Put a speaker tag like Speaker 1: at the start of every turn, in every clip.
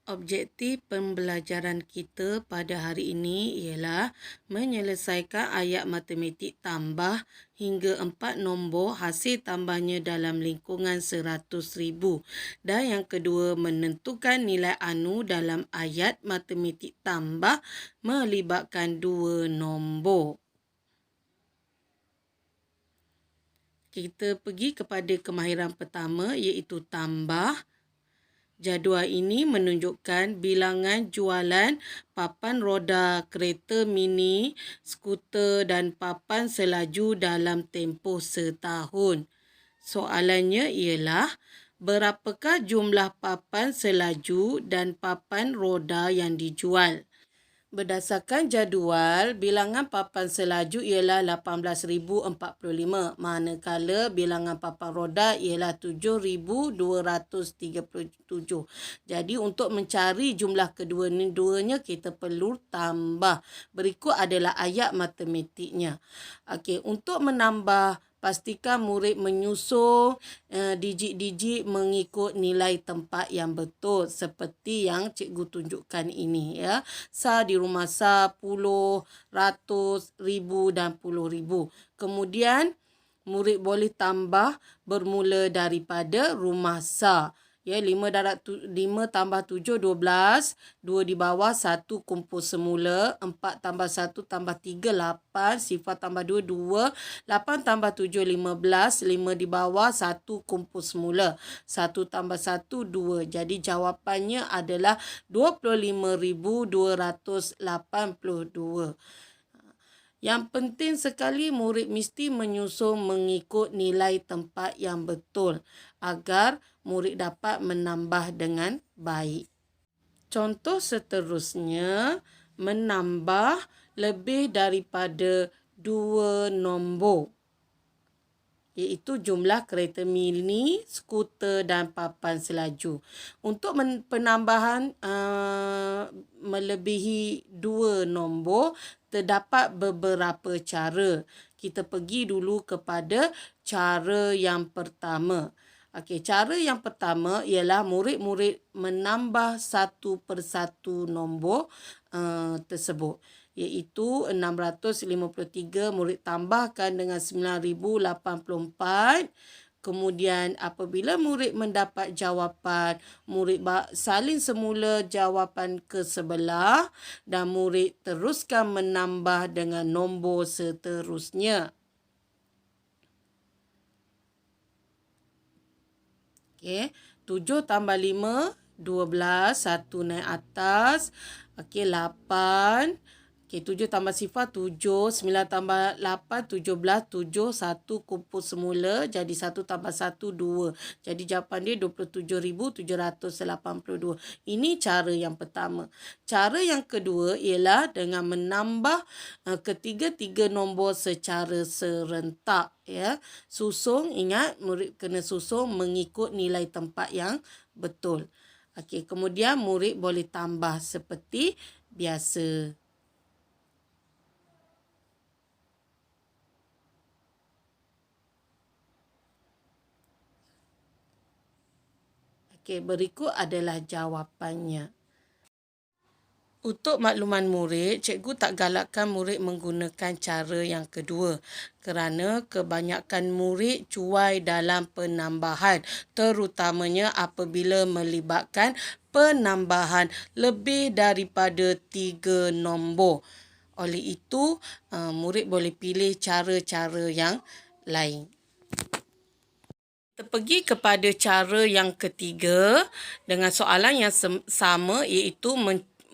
Speaker 1: Objektif pembelajaran kita pada hari ini ialah menyelesaikan ayat matematik tambah hingga 4 nombor hasil tambahnya dalam lingkungan 100,000. Dan yang kedua, menentukan nilai anu dalam ayat matematik tambah melibatkan 2 nombor. Kita pergi kepada kemahiran pertama iaitu tambah. Jadual ini menunjukkan bilangan jualan papan roda kereta mini, skuter dan papan selaju dalam tempoh setahun. Soalannya ialah, berapakah jumlah papan selaju dan papan roda yang dijual? Berdasarkan jadual, bilangan papan selaju ialah 18,045, manakala bilangan papan roda ialah 7,237. Jadi untuk mencari jumlah kedua-duanya kita perlu tambah. Berikut adalah ayat matematiknya. Okey, untuk menambah, pastikan murid menyusun digit-digit mengikut nilai tempat yang betul seperti yang cikgu tunjukkan ini ya. Sa di rumah sa, puluh, ratus, ribu dan puluh ribu. Kemudian murid boleh tambah bermula daripada rumah sa. Ya, 5 tambah 7, 12. 2 di bawah, 1 kumpul semula. 4 tambah 1 tambah 3, 8. Sifar tambah 2, 2. 8 tambah 7, 15. 5 di bawah, 1 kumpul semula. 1 tambah 1, 2. Jadi jawapannya adalah 25,282. Yang penting sekali murid mesti menyusun mengikut nilai tempat yang betul agar murid dapat menambah dengan baik. Contoh seterusnya, menambah lebih daripada 2 nombor, iaitu jumlah kereta mini, skuter dan papan selaju. Untuk penambahan melebihi 2 nombor, terdapat beberapa cara. Kita pergi dulu kepada cara yang pertama. Okey, cara yang pertama ialah murid-murid menambah satu persatu nombor tersebut. Iaitu 653 murid tambahkan dengan 9,084. Kemudian apabila murid mendapat jawapan, murid salin semula jawapan ke sebelah dan murid teruskan menambah dengan nombor seterusnya. Okey, 7 tambah 5, 12, 1 naik atas. Okey, 8. Okey, 7 tambah sifar 7, 9 tambah 8, 17, 7, 1 kumpul semula. Jadi 1 tambah 1, 2. Jadi jawapan dia 27,782. Ini cara yang pertama. Cara yang kedua ialah dengan menambah ketiga-tiga nombor secara serentak. Ya, susun, ingat murid kena susun mengikut nilai tempat yang betul. Okey, kemudian murid boleh tambah seperti biasa. Okey, berikut adalah jawapannya. Untuk makluman murid, cikgu tak galakkan murid menggunakan cara yang kedua kerana kebanyakan murid cuai dalam penambahan, terutamanya apabila melibatkan penambahan lebih daripada 3 nombor. Oleh itu, murid boleh pilih cara-cara yang lain. Kita pergi kepada cara yang ketiga dengan soalan yang sama iaitu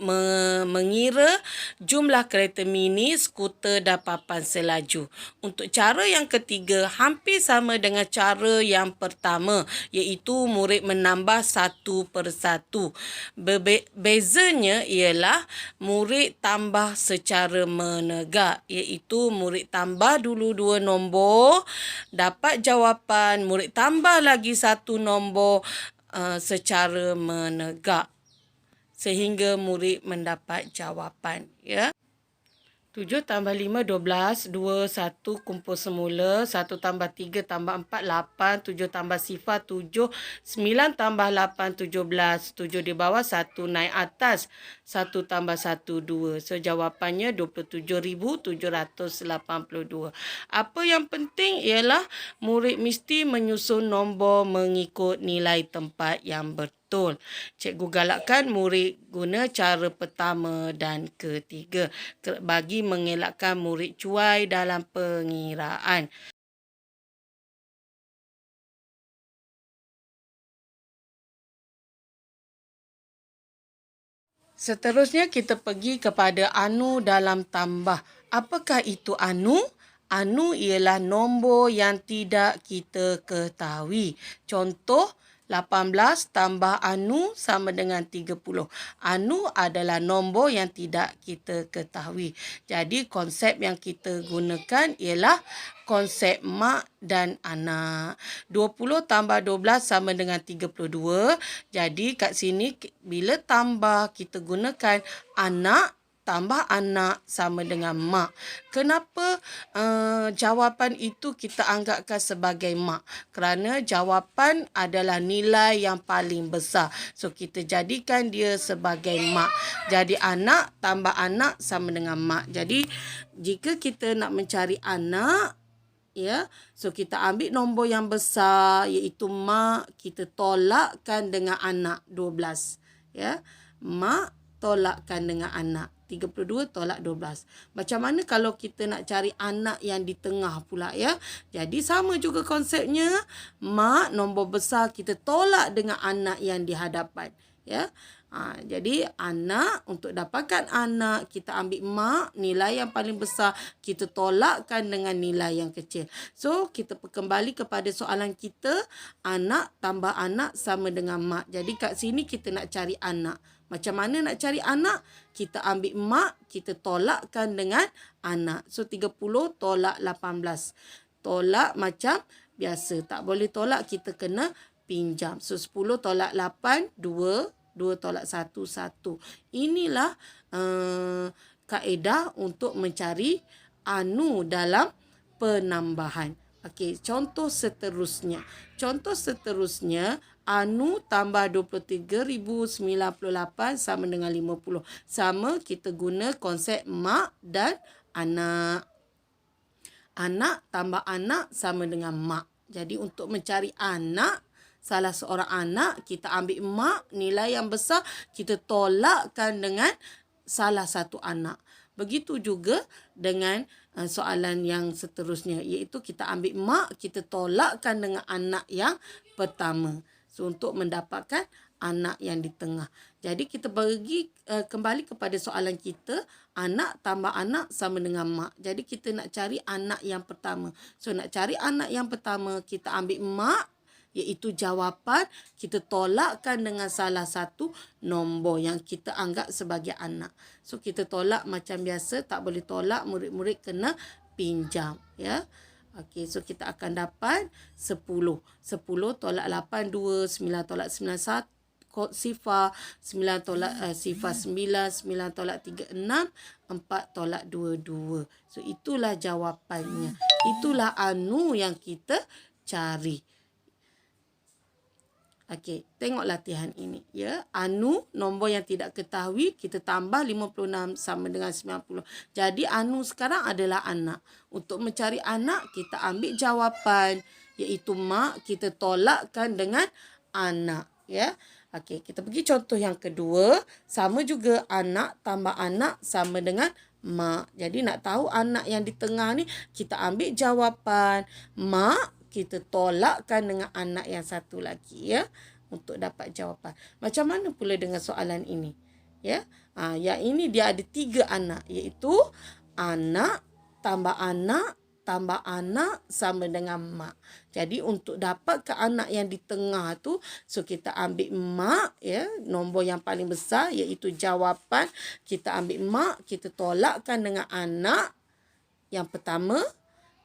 Speaker 1: mengira jumlah kereta mini, skuter dan papan selaju. Untuk cara yang ketiga hampir sama dengan cara yang pertama iaitu murid menambah satu persatu. Bezanya ialah murid tambah secara menegak iaitu murid tambah dulu 2 nombor, dapat jawapan, murid tambah lagi 1 nombor secara menegak. sehingga murid mendapat jawapan. Ya. 7 tambah 5, 12. 2, 1 kumpul semula. 1 tambah 3 tambah 4, 8. 7 tambah sifar, 7. 9 tambah 8, 17. 7 di bawah, 1 naik atas. 1 tambah 1, 2. So, jawapannya 27,782. Apa yang penting ialah murid mesti menyusun nombor mengikut nilai tempat yang betul. Cikgu galakkan murid guna cara pertama dan ketiga bagi mengelakkan murid cuai dalam pengiraan. Seterusnya kita pergi kepada anu dalam tambah. Apakah itu anu? Anu ialah nombor yang tidak kita ketahui. Contoh, 18 tambah anu sama dengan 30. Anu adalah nombor yang tidak kita ketahui. Jadi konsep yang kita gunakan ialah konsep mak dan anak. 20 tambah 12 sama dengan 32. Jadi kat sini bila tambah kita gunakan anak tambah anak sama dengan mak. Kenapa jawapan itu kita anggapkan sebagai mak? Kerana jawapan adalah nilai yang paling besar. So, kita jadikan dia sebagai mak. Jadi, anak tambah anak sama dengan mak. Jadi, jika kita nak mencari anak, ya, so kita ambil nombor yang besar iaitu mak, kita tolakkan dengan anak 12. Ya, mak tolakkan dengan anak 32 tolak 12. Macam mana kalau kita nak cari anak yang di tengah pula, ya? Jadi sama juga konsepnya. Mak nombor besar kita tolak dengan anak yang di hadapan, ya. Jadi anak, untuk dapatkan anak kita ambil mak, nilai yang paling besar kita tolakkan dengan nilai yang kecil. So kita kembali kepada soalan kita, anak tambah anak sama dengan mak. Jadi kat sini kita nak cari anak. Macam mana nak cari anak? Kita ambil mak, kita tolakkan dengan anak. So 30 tolak 18. Tolak macam biasa. Tak boleh tolak, kita kena pinjam. So 10 tolak 8, 2. 2 tolak 1, 1. Inilah kaedah untuk mencari anu dalam penambahan. Okey, contoh seterusnya. Contoh seterusnya, anu tambah 23,098 sama dengan 50. Sama, kita guna konsep mak dan anak. Anak tambah anak sama dengan mak. Jadi untuk mencari anak, salah seorang anak, kita ambil mak, nilai yang besar, kita tolakkan dengan salah satu anak. Begitu juga dengan soalan yang seterusnya, iaitu kita ambil mak, kita tolakkan dengan anak yang pertama. So, untuk mendapatkan anak yang di tengah. Jadi, kita bagi kembali kepada soalan kita, anak tambah anak sama dengan mak. Jadi, kita nak cari anak yang pertama. So, nak cari anak yang pertama, kita ambil mak, iaitu jawapan, kita tolakkan dengan salah satu nombor yang kita anggap sebagai anak. So, kita tolak macam biasa, tak boleh tolak, murid-murid kena pinjam, ya. Okey, so kita akan dapat 10. 10 tolak 8, 2. 9 tolak 9, 1. Sifar 9 tolak sifar 9. 9 tolak 3, 6. 4 tolak 2, 2. So, itulah jawapannya. Itulah anu yang kita cari. Okey, tengok latihan ini, ya. Anu, nombor yang tidak ketahui, kita tambah 56 sama dengan 90. Jadi anu sekarang adalah anak. Untuk mencari anak, kita ambil jawapan, iaitu mak, kita tolakkan dengan anak, ya. Okey, kita pergi contoh yang kedua. Sama juga, anak tambah anak sama dengan mak. Jadi nak tahu anak yang di tengah ni, kita ambil jawapan mak, kita tolakkan dengan anak yang satu lagi, ya, untuk dapat jawapan. Macam mana pula dengan soalan ini? Ya, yang ini dia ada 3 anak, iaitu anak tambah anak sama dengan mak. Jadi untuk dapat ke anak yang di tengah tu, so kita ambil mak, ya, nombor yang paling besar iaitu jawapan. Kita ambil mak, kita tolakkan dengan anak yang pertama.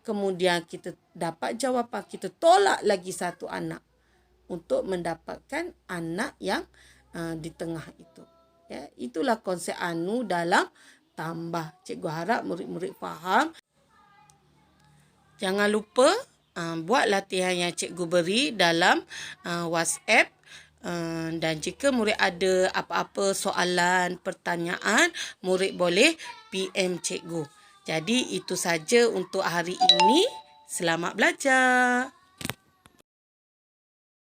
Speaker 1: Kemudian kita dapat jawapan, kita tolak lagi satu anak untuk mendapatkan anak yang di tengah itu. Ya, itulah konsep anu dalam tambah. Cikgu harap murid-murid faham. Jangan lupa buat latihan yang cikgu beri dalam WhatsApp. Dan jika murid ada apa-apa soalan, pertanyaan, murid boleh PM cikgu. Jadi itu saja untuk hari ini. Selamat belajar.